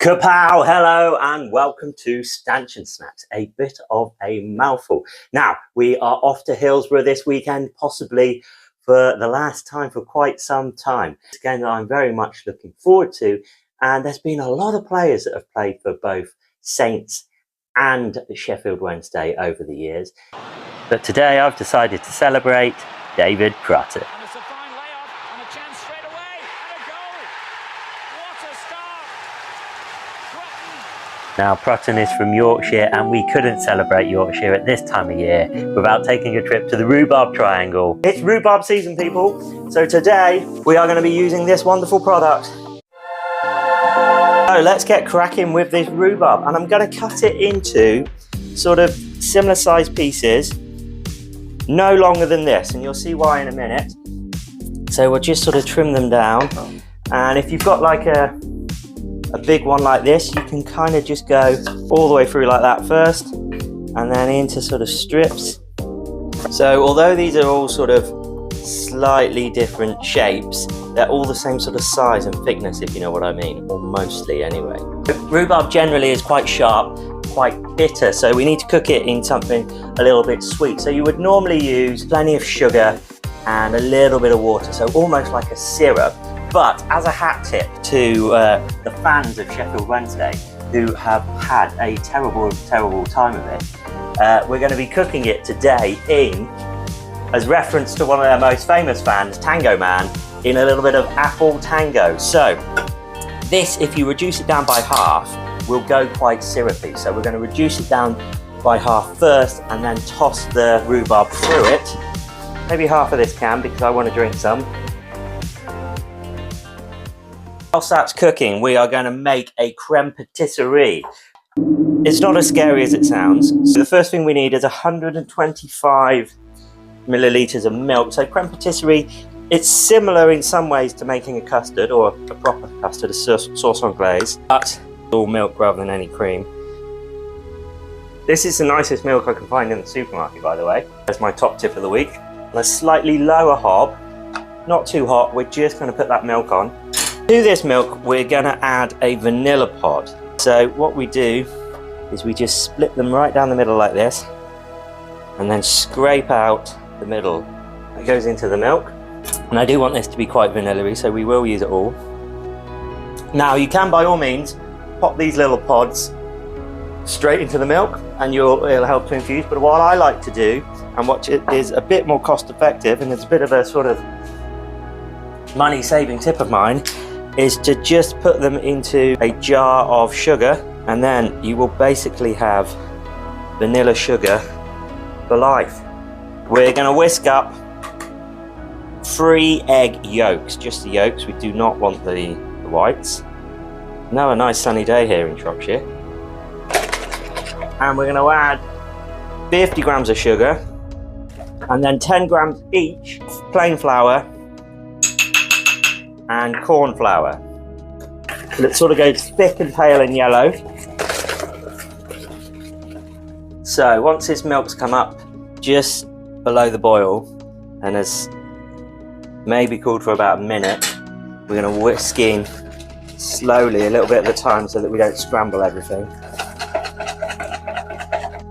Kapow! Hello and welcome to Stanchion Snacks, a bit of a mouthful. Now, we are off to Hillsborough this weekend, possibly for the last time for quite some time. It's a game that I'm very much looking forward to, and there's been a lot of players that have played for both Saints and Sheffield Wednesday over the years. But today I've decided to celebrate David Prutton. Now, Prutton is from Yorkshire, and we couldn't celebrate Yorkshire at this time of year without taking a trip to the Rhubarb Triangle. It's rhubarb season, people. So today we are going to be using this wonderful product. So let's get cracking with this rhubarb, and I'm going to cut it into sort of similar sized pieces, no longer than this, and you'll see why in a minute. So we'll just sort of trim them down, and if you've got like a big one like this, you can kind of just go all the way through like that first and then into sort of strips. So although these are all sort of slightly different shapes, they're all the same sort of size and thickness, if you know what I mean, or mostly anyway. Rhubarb generally is quite sharp, quite bitter, so we need to cook it in something a little bit sweet. So you would normally use plenty of sugar and a little bit of water, so almost like a syrup. But as a hat tip to the fans of Sheffield Wednesday who have had a terrible time of it, we're going to be cooking it today as reference to one of their most famous fans, Tango Man, in a little bit of Apple Tango. So this, if you reduce it down by half, will go quite syrupy. So we're going to reduce it down by half first and then toss the rhubarb through it. Maybe half of this can, because I want to drink some. Whilst that's cooking, we are going to make a crème patisserie. It's not as scary as it sounds. So the first thing we need is 125 millilitres of milk. So crème patisserie, it's similar in some ways to making a custard, or a proper custard, a sauce on glaze, but all milk rather than any cream. This is the nicest milk I can find in the supermarket, by the way. That's my top tip of the week. On a slightly lower hob, not too hot, we're just going to put that milk on. To this milk, we're going to add a vanilla pod. So what we do is we just split them right down the middle like this, and then scrape out the middle. It goes into the milk, and I do want this to be quite vanilla-y, so we will use it all. Now, you can by all means pop these little pods straight into the milk, and it'll help to infuse. But what I like to do, and what is a bit more cost-effective, and it's a bit of a sort of money-saving tip of mine, is to just put them into a jar of sugar, and then you will basically have vanilla sugar for life. We're going to whisk up 3 egg yolks, just the yolks. We do not want the whites. Now a nice sunny day here in Shropshire. And we're going to add 50 grams of sugar, and then 10 grams each plain flour and corn flour. It sort of goes thick and pale and yellow. So once this milk's come up just below the boil and has maybe cooled for about a minute, we're going to whisk in slowly, a little bit at a time, so that we don't scramble everything.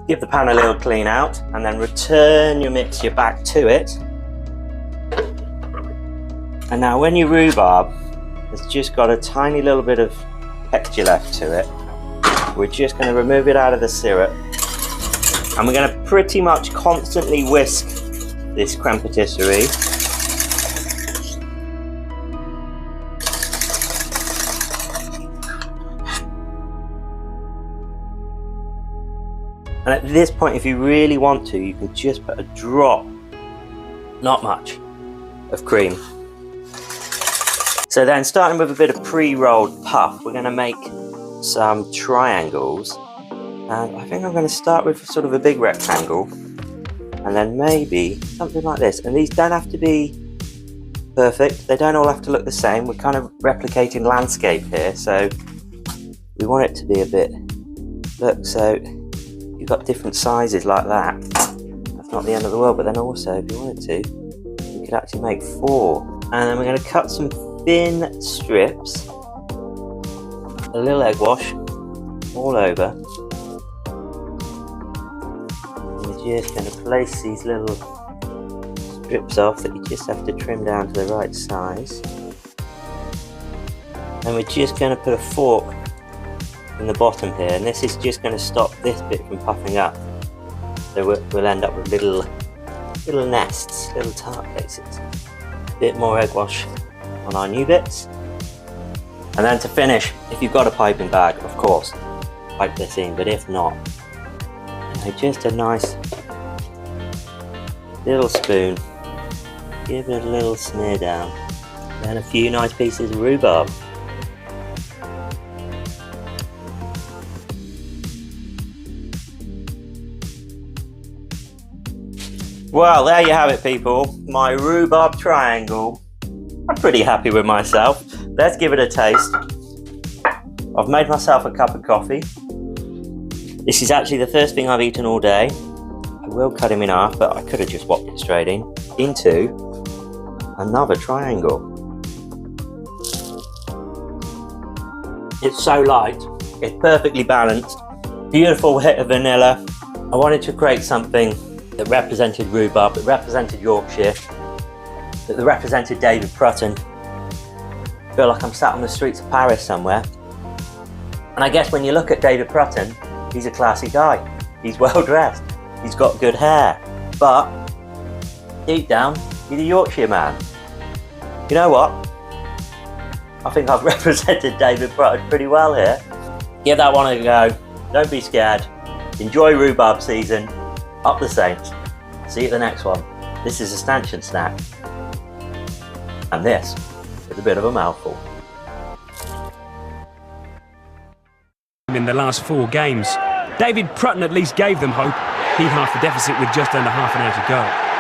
Give the pan a little clean out, and then return your mixture back to it. And now when your rhubarb has just got a tiny little bit of texture left to it, we're just going to remove it out of the syrup, and we're going to pretty much constantly whisk this crème patisserie. And at this point, if you really want to, you can just put a drop, not much, of cream. So then, starting with a bit of pre-rolled puff, we're going to make some triangles. And I think I'm going to start with sort of a big rectangle, and then maybe something like this. And these don't have to be perfect. They don't all have to look the same. We're kind of replicating landscape here, so we want it to be a bit, look, so you've got different sizes like that. That's not the end of the world, but then also, if you wanted to, you could actually make 4. And then we're going to cut some thin strips a little egg wash all over. And we're just going to place these little strips off that you just have to trim down to the right size. And we're just going to put a fork in the bottom here, and this is just going to stop this bit from puffing up. So we'll end up with little nests, little tart cases. A bit more egg wash on our new bits. And then to finish, if you've got a piping bag, of course, pipe this in, but if not, just a nice little spoon, give it a little smear down, and a few nice pieces of rhubarb. Well, there you have it, people, my rhubarb triangle. I'm pretty happy with myself. Let's give it a taste. I've made myself a cup of coffee. This is actually the first thing I've eaten all day. I will cut him in half, but I could have just whopped it straight into another triangle. It's so light, it's perfectly balanced, beautiful hit of vanilla. I wanted to create something that represented rhubarb, that represented Yorkshire, that represented David Prutton. I feel like I'm sat on the streets of Paris somewhere. And I guess when you look at David Prutton, he's a classy guy. He's well dressed, he's got good hair, but deep down, he's a Yorkshire man. You know what? I think I've represented David Prutton pretty well here. Give that one a go, don't be scared. Enjoy rhubarb season, up the Saints. See you at the next one. This is a Stanchion Snack. And this is a bit of a mouthful. In the last 4 games, David Prutton at least gave them hope. He halved the deficit with just under half an hour to go.